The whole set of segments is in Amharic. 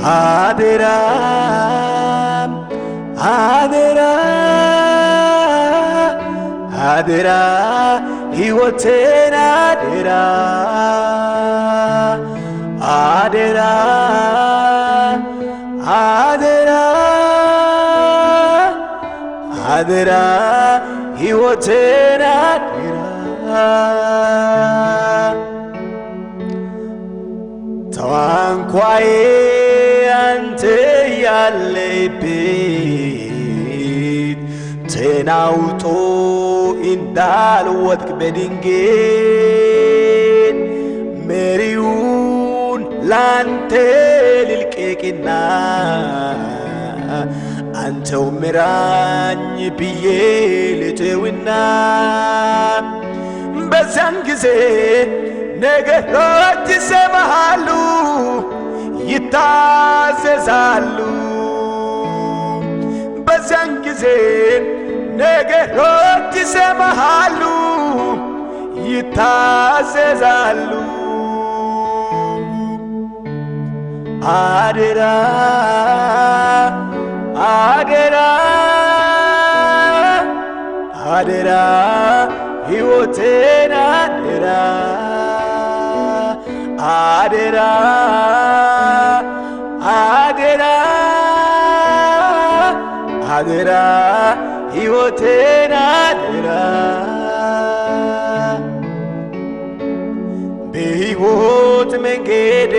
አደራ አደራ አደራ ሕይወቴን አደራ አደራ አደራ አደራ ሕይወቴን አደራ ታንኳዬ አንተ ያለህበት ተናውጦ እንዳልወድቅ በድንገት መሪውን ላንተ ልልቀቅና አንተው ምራኝ ብዬ ልተውና በዚያን ጊዜ ነገሮች ይሰማሉ ይታዘዛሉ በዚያን ጊዜ ነገሮች ይሰማሉ ይታዘዛሉ አደራ አደራ አደራ ሕይወቴን አደራ አደራ አደራ አደራ ሕይወቴን አደራ በሕይወት መንገዴ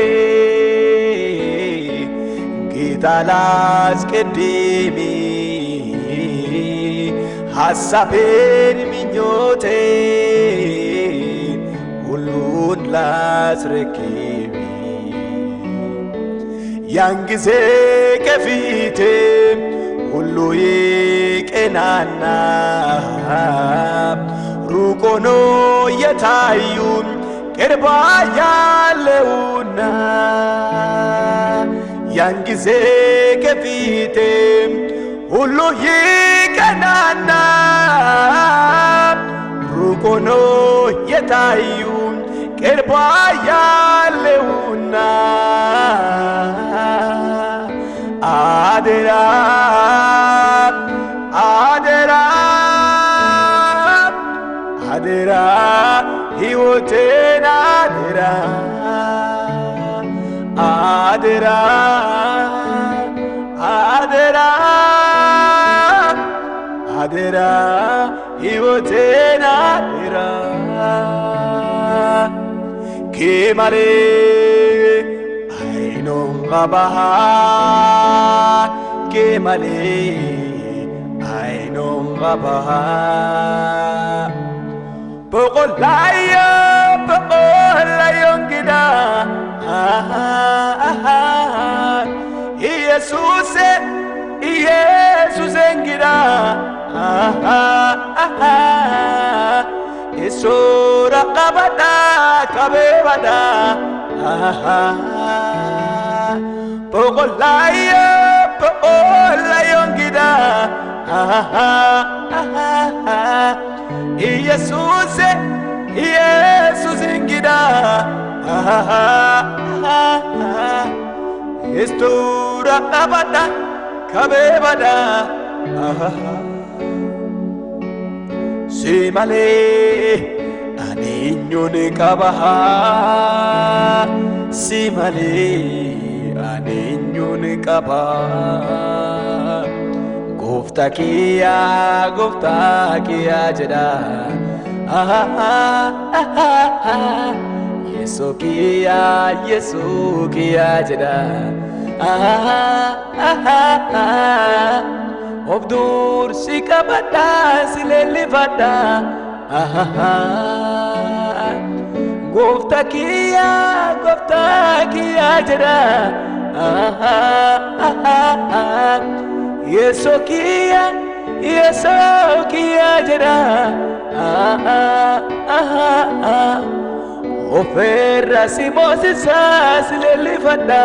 ጌታ ላስቀድም ሐሳቤን ምኞቴን ሁሉን ላስረክብ ያን ጊዜ ከፊቴ ሁሉ ይቀናና ሩቅ ሆኖ የታዩኝ ቅርብ ያለውና ያን ጊዜ ከፊቴ ሁሉ ይቀናና ሩቅ ሆኖ የታዩኝ ቅርብ ያለውና አደራ አደራ አደራ ሕይወቴን አደራ አደራ አደራ አደራ ሕይወቴን አደራ ኬማሌ አይኖን ቀባሃ ኬማሌ አይኖን ቀባሃ በቆላየ በቆላየ እንግዳ ኢየሱስ ኢየሱስ እንግዳ ኢሱራ ቀበዳ ቀበዳ በቆላየ በቆላየ እንግዳ ኢየሱስ ኢየሱስ እንግዳ ኢሱራ ቀበዳ ቀበዳ ሲማሌ አኔኙን ቀባሃ ሲማሌ አኔኙን ቀባ ጎፍታ ኪያ ጀዳ የሱ ኪያ ጀዳ obdur sikabada silelifada gofta kiya jada yeso kiya jada oferra simosisa silelifada